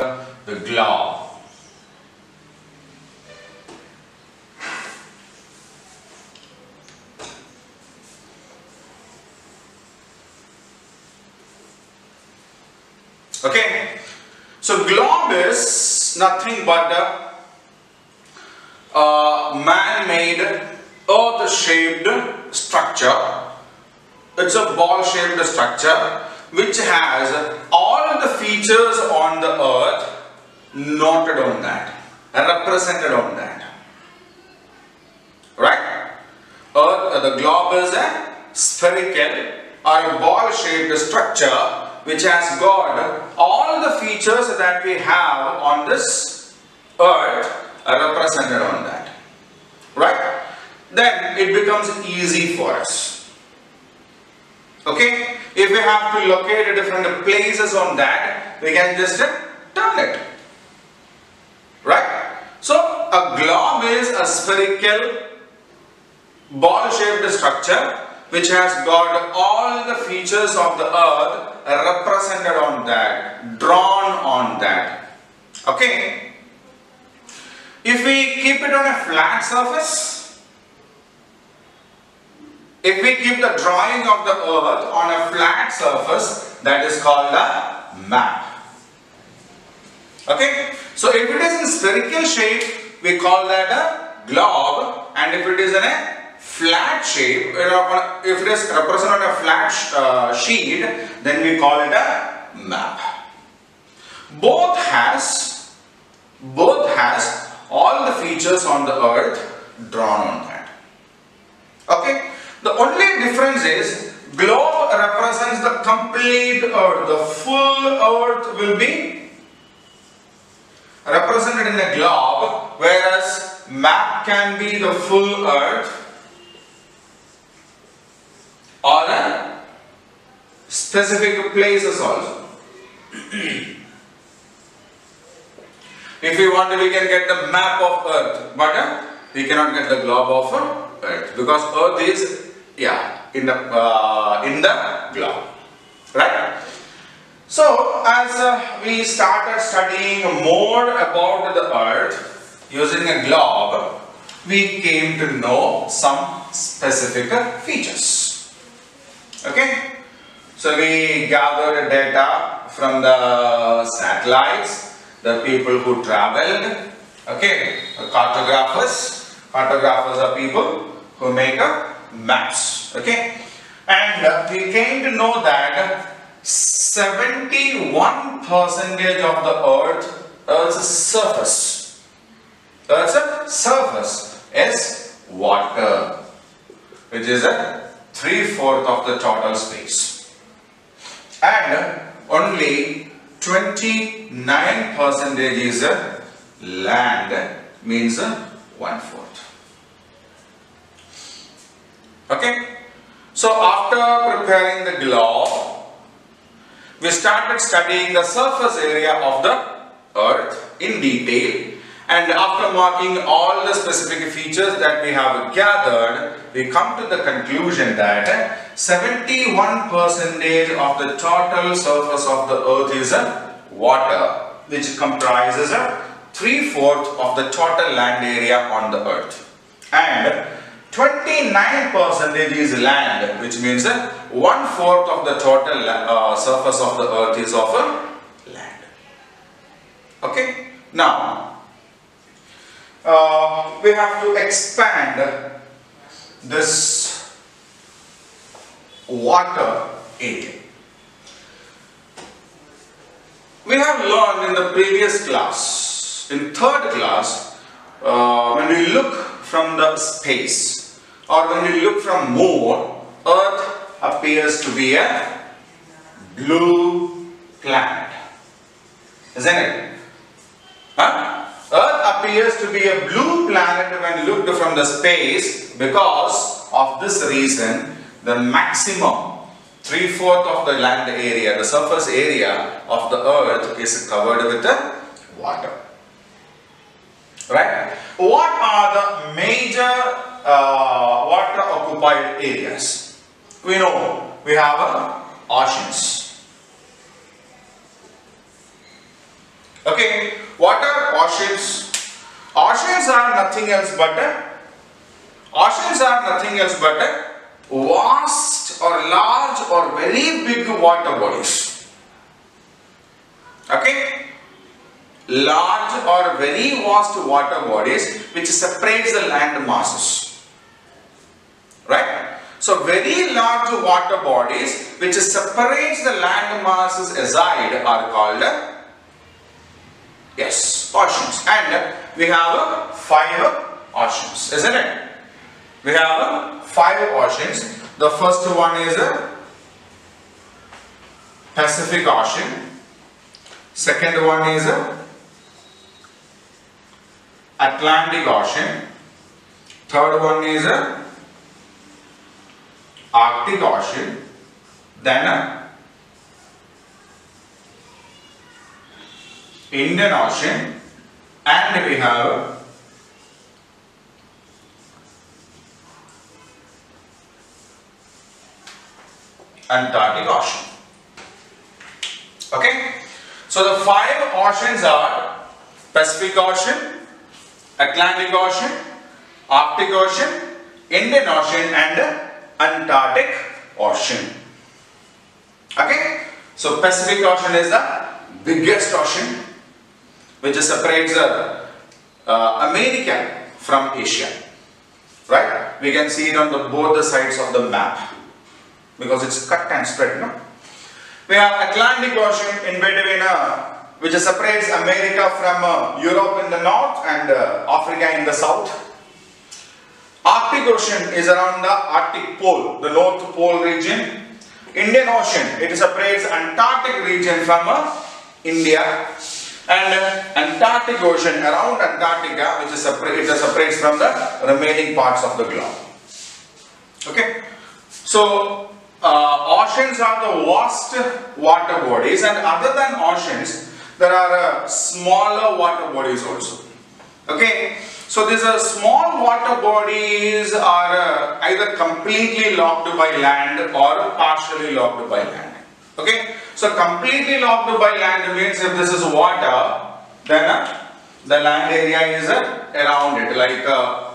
the globe. Okay, so globe is nothing but a man-made earth-shaped structure. It's a ball-shaped structure which has all the features on the earth noted on that, represented on that. Right? Earth, the globe is a spherical or a ball-shaped structure which has got all the features that we have on this earth represented on that. Right? Then it becomes easy for us. Okay? If we have to locate different places on that, we can just turn it. Right? So a globe is a spherical ball-shaped structure which has got all the features of the earth represented on that, drawn on that. Okay? If we keep it on a flat surface, if we keep the drawing of the earth on a flat surface, that is called a map. Okay? So if it is in spherical shape, we call that a globe, and if it is in a flat shape, if it is represented on a flat sheet, then we call it a map. Both has all the features on the earth drawn on that. Okay? The only difference is globe represents the complete earth. The full earth will be represented in a globe, whereas map can be the full earth or specific places also. If we want to, we can get the map of earth, but we cannot get the globe of earth, because earth is in the globe, right? So as we started studying more about the earth using a globe, we came to know some specific features. Okay, so we gathered data from the satellites, the people who traveled. Okay, cartographers are people who make maps. Okay, and we came to know that 71% of the Earth's surface is water, which is a 3/4 of the total space, and only 29% is land, means 1/4. Okay, so after preparing the globe, we started studying the surface area of the earth in detail, and after marking all the specific features that we have gathered, we come to the conclusion that 71% of the total surface of the earth is water, which comprises 3/4 of the total land area on the earth, and 29% is land, which means 1/4 of the total surface of the earth is of land. Okay, now we have to expand this water area. We have learned in the previous class, in third class, when we look from the space, or when we look from moon, earth appears to be a blue planet, isn't it? Earth appears to be a blue planet when looked from the space. Because of this reason, the maximum 3/4 of the land area, the surface area of the earth, is covered with water. Right? What are the major water occupied areas? We know we have oceans. Okay, what are oceans? Oceans are nothing else but vast or large or very big water bodies. Okay, large or very vast water bodies which separates the land masses. Right? So very large water bodies which separates the land masses aside are called oceans. And we have 5 oceans, isn't it? We have 5 oceans. The first one is Pacific Ocean. Second one is Atlantic Ocean. Third one is Arctic Ocean. Then Indian Ocean, and we have Antarctic Ocean. Okay, so the 5 oceans are Pacific Ocean, Atlantic Ocean, Arctic Ocean, Indian Ocean, and Antarctic Ocean. Okay, so Pacific Ocean is the biggest ocean which separates America from Asia. Right? We can see it on both the sides of the map because it's cut and spread. No? We have Atlantic Ocean in between, which separates America from Europe in the north and Africa in the south. Arctic Ocean is around the Arctic Pole, the North Pole region. Indian Ocean, it separates Antarctic region from India, and Antarctic Ocean around Antarctica, which is it separates from the remaining parts of the globe. Okay, so oceans are the vast water bodies, and other than oceans, there are smaller water bodies also. Okay, so these small water bodies are either completely locked by land or partially locked by land. Okay, so completely locked by land means if this is water, then the land area is around it, like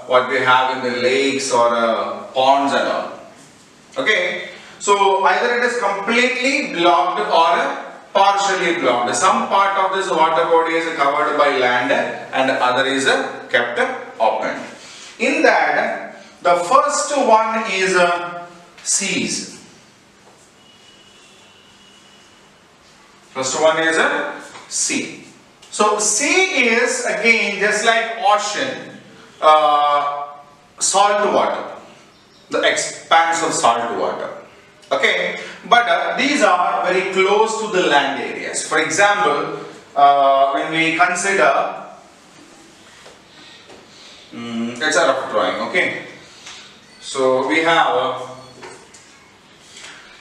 what we have in the lakes or ponds and all. Okay, so either it is completely blocked or partially blocked. Some part of this water body is covered by land and other is kept open. In that, the first one is seas. First one is sea. So sea is again just like ocean, salt water, the expanse of salt water. Okay, but these are very close to the land areas. For example, when we consider, it's a rough drawing. Okay, so we have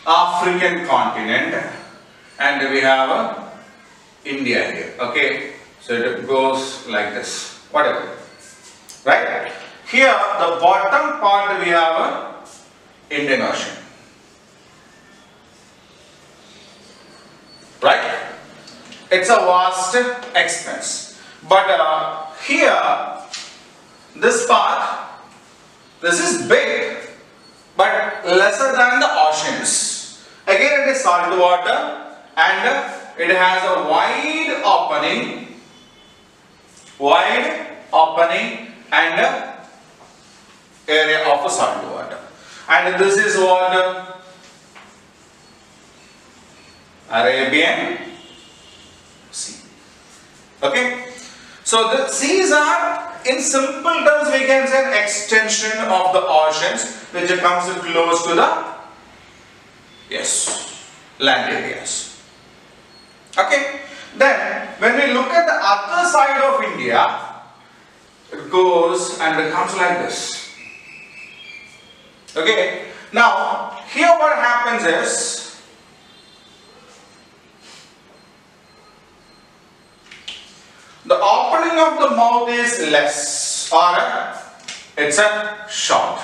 African continent and we have India here. Okay, so it goes like this, whatever, right? Here the bottom part we have Indian Ocean. Right? It's a vast expanse. But here, this part, this is big, but lesser than the oceans. Again, it is salt water and it has a wide opening and area of salt water. And this is what Arabian Sea. Okay, so the seas are, in simple terms, we can say an extension of the oceans, which comes close to the land areas. Okay, then when we look at the other side of India, it goes and it comes like this. Okay, now here what happens is, the opening of the mouth is less, or it's a short.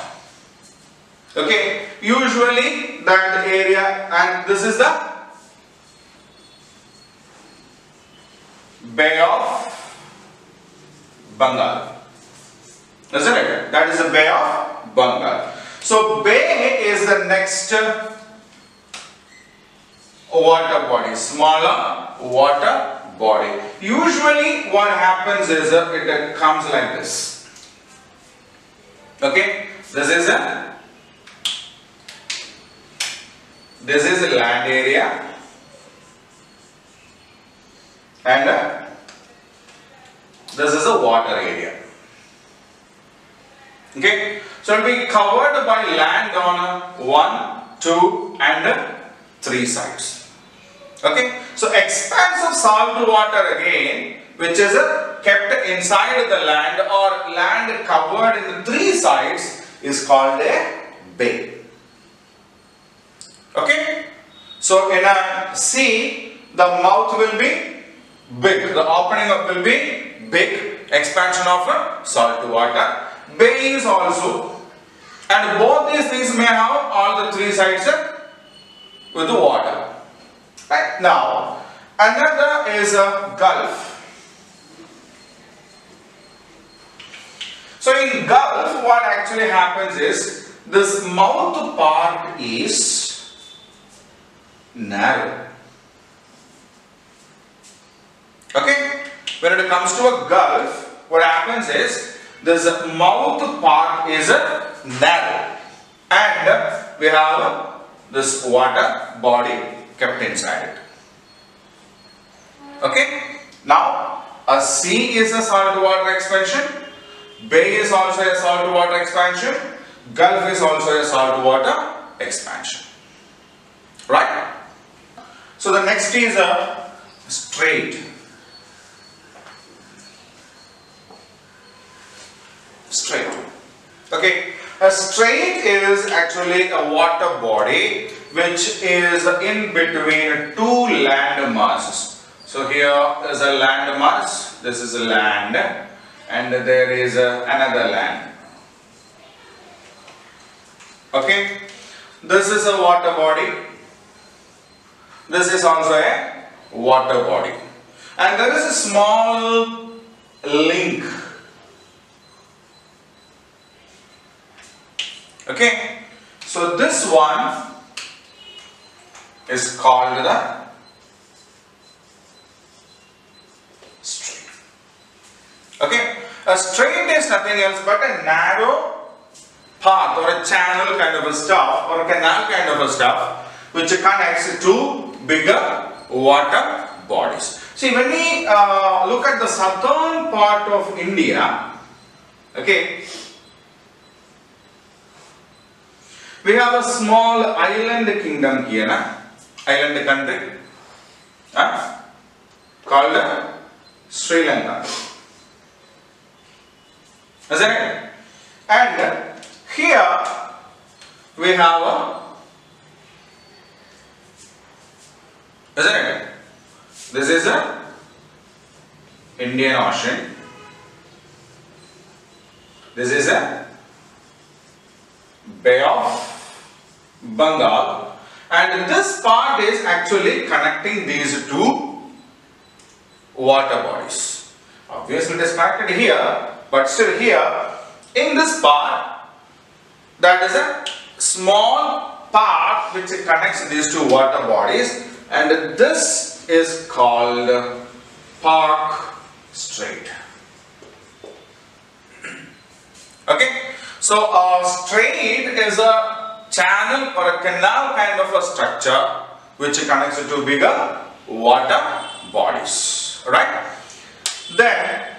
Okay, usually that area, and this is the Bay of Bengal. Isn't it? That is the Bay of Bengal. So bay is the next water body, smaller water body. Usually what happens is it comes like this. Okay, this is a land area and this is a water area. Okay, so it will be covered by land on 1, 2 and 3 sides. Okay, so expanse of salt water again, which is kept inside the land or land covered in the 3 sides, is called a bay. Okay, so in a sea, the mouth will be big, the opening will be big, expansion of salt water. Bay is also, and both these things may have all the 3 sides with the water. Right now, another is a gulf. So in gulf, what actually happens is this mouth part is narrow. Okay, when it comes to a gulf, what happens is this mouth part is narrow and we have this water body kept inside it. Okay, now a sea is a salt water expansion, bay is also a salt water expansion, gulf is also a salt water expansion. Right? So the next is a strait. Strait. Okay, a strait is actually a water body which is in between 2 land masses. So here is a land mass, this is a land and there is another land. Okay, this is a water body, this is also a water body and there is a small link. Okay, so this one is called the strait. Okay, a strait is nothing else but a narrow path or a channel kind of a stuff or a canal kind of a stuff which connects to bigger water bodies. See, when we look at the southern part of India, okay, we have a small island kingdom here, island country called Sri Lanka. Isn't it? And here we have a, isn't it? This is a Indian Ocean. This is a Bay of Bengal, and this part is actually connecting these 2 water bodies. Obviously it is connected here, but still here in this part, that is a small part which connects these 2 water bodies, and this is called Park Strait. Okay, so a strait is a channel or a canal kind of a structure which connects to bigger water bodies. Right? Then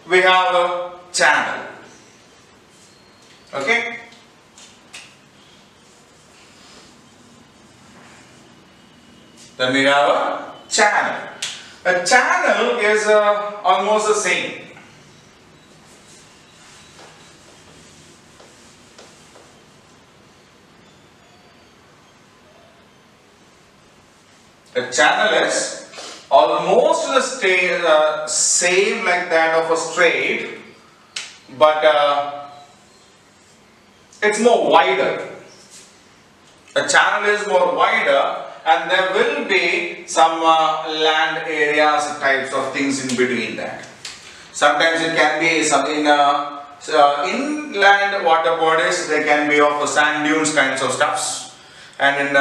we have a channel. Okay? Then we have a channel. A channel is almost the same. A channel is almost the same like that of a strait, but it's more wider. A channel is more wider and there will be some land areas, types of things in between that. Sometimes it can be some inland water bodies, they can be of sand dunes kinds of stuffs, and in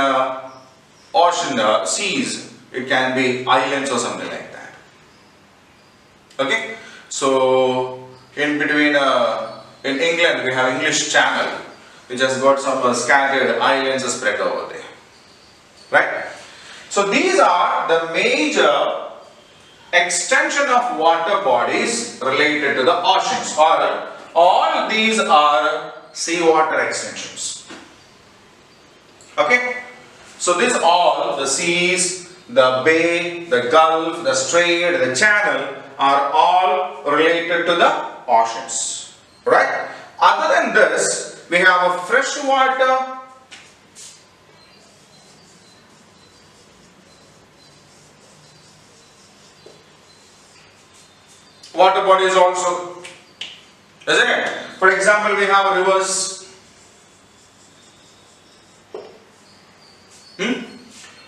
ocean, seas, it can be islands or something like that. Okay, so in between, in England we have English Channel, which has got some scattered islands spread over there, right? So these are the major extension of water bodies related to the oceans, or all these are seawater extensions. Okay, so these all, the seas, the bay, the gulf, the strait, the channel, are all related to the oceans, right? Other than this, we have a freshwater water bodies also, isn't it? For example, we have rivers.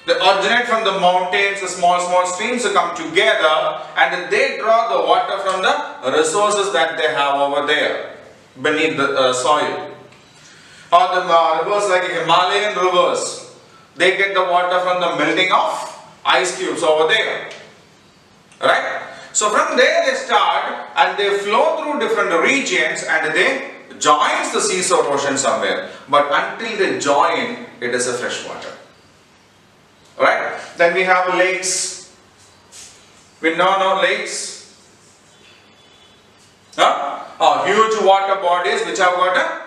They originate from the mountains, the small streams come together and they draw the water from the resources that they have over there beneath the soil. Or the rivers like Himalayan rivers, they get the water from the melting of ice cubes over there, right? So from there they start and they flow through different regions and they joins the seas or ocean somewhere. But until they join, it is a fresh water. Right? Then we have lakes. We know lakes. Huh? Huge water bodies which have got a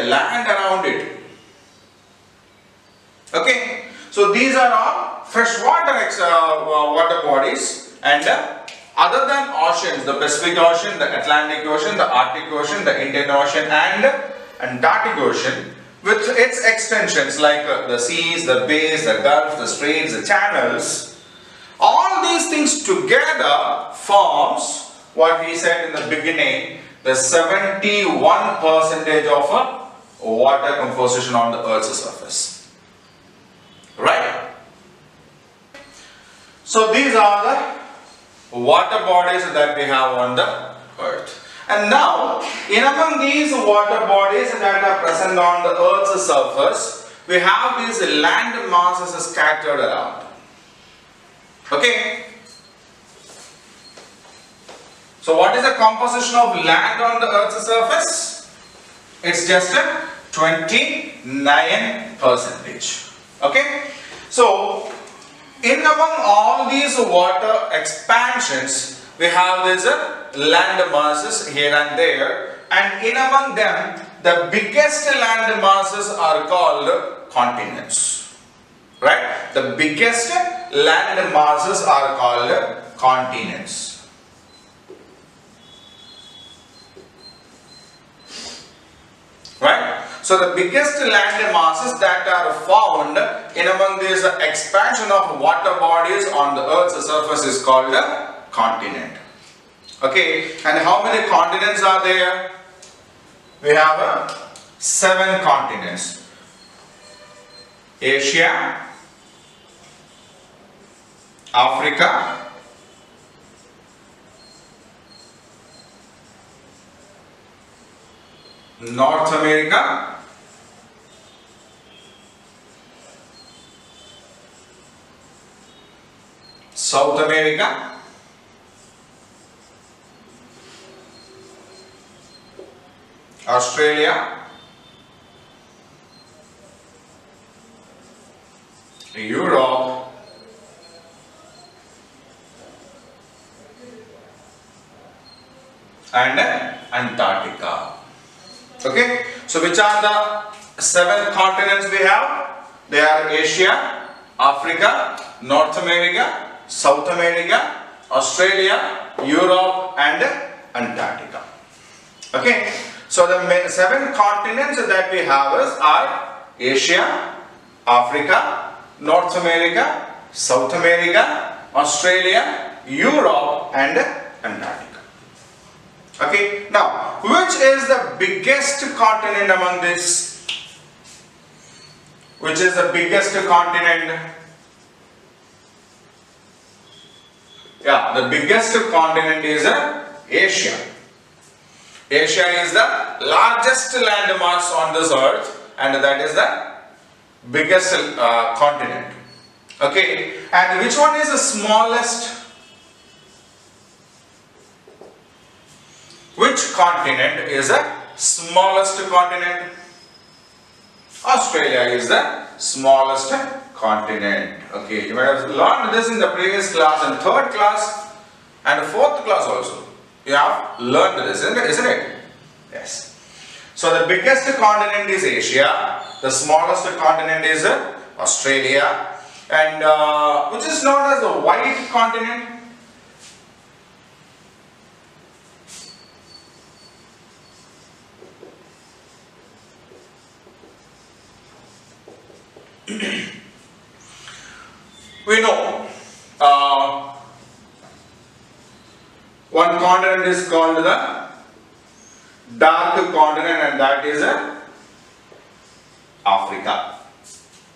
land around it. Okay? So these are all freshwater water bodies, and other than oceans, the Pacific Ocean, the Atlantic Ocean, the Arctic Ocean, the Indian Ocean and Antarctic Ocean, with its extensions like the seas, the bays, the gulfs, the straits, the channels, all these things together forms what we said in the beginning, the 71% of water composition on the Earth's surface. Right? So these are the water bodies that we have on the Earth. And now, in among these water bodies that are present on the Earth's surface, we have these land masses scattered around. Okay? So what is the composition of land on the Earth's surface? It's just a 29%. Okay? So, in among all these water expansions, we have these land masses here and there, and in among them, the biggest land masses are called continents. Right? The biggest land masses are called continents. Right? So the biggest land masses that are found in among this expansion of water bodies on the Earth's surface is called a continent. Okay, and how many continents are there? We have 7 continents. Asia, Africa, North America, South America, Australia, Europe, and Antarctica. Okay, so which are the 7 continents we have? They are Asia, Africa, North America, South America, Australia, Europe and Antarctica. Okay, so the 7 continents that we have are Asia, Africa, North America, South America, Australia, Europe and Antarctica. Okay, now which is the biggest continent among this? Which is the biggest continent? Yeah, the biggest continent is Asia. Asia is the largest landmass on this earth, and that is the biggest continent. Okay, and which one is the smallest? Which continent is the smallest continent? Australia is the smallest continent. Okay, you might have learned this in the previous class and third class and fourth class also. You have learned this, isn't it? Yes. So the biggest continent is Asia, the smallest continent is Australia, and which is known as the white continent. We know one continent is called the dark continent, and that is Africa,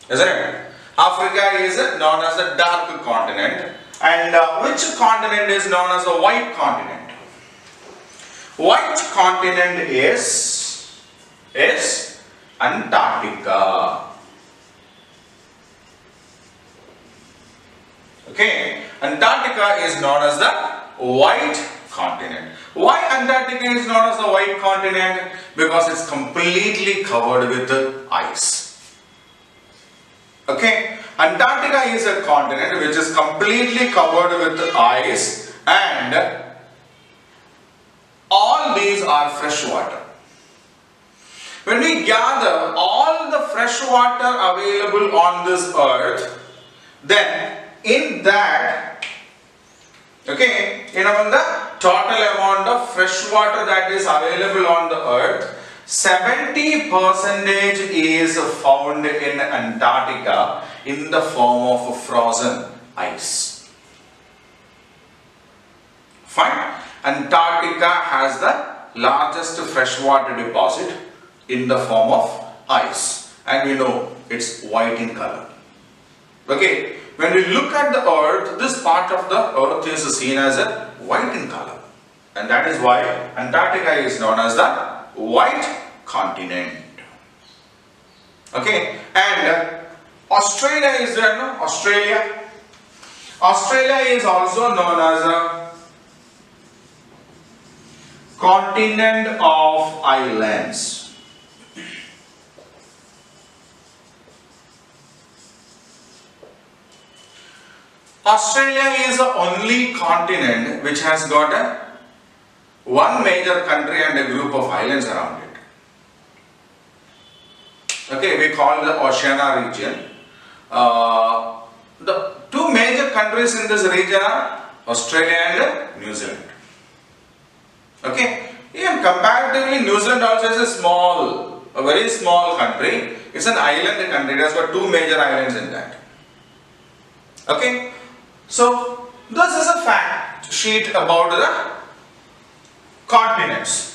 isn't it? Africa is known as the dark continent, and which continent is known as the white continent? White continent is Antarctica. Okay, Antarctica is known as the white continent. Why Antarctica is known as the white continent? Because it's completely covered with ice. Okay, Antarctica is a continent which is completely covered with ice, and all these are fresh water. When we gather all the fresh water available on this earth, then in that, okay, in the total amount of fresh water that is available on the earth, 70% is found in Antarctica in the form of frozen ice. Fine. Antarctica has the largest freshwater deposit in the form of ice, and we know it's white in color. Okay. When we look at the earth, this part of the earth is seen as a white in color, and that is why Antarctica is known as the white continent. Okay, and Australia is there, no? Australia is also known as a continent of islands. Australia is the only continent which has got one major country and a group of islands around it. Okay, we call the Oceania region. The two major countries in this region are Australia and New Zealand. Okay, even comparatively New Zealand also is a very small country. It's an island country. It has got two major islands in that. Okay. So, this is a fact sheet about the continents.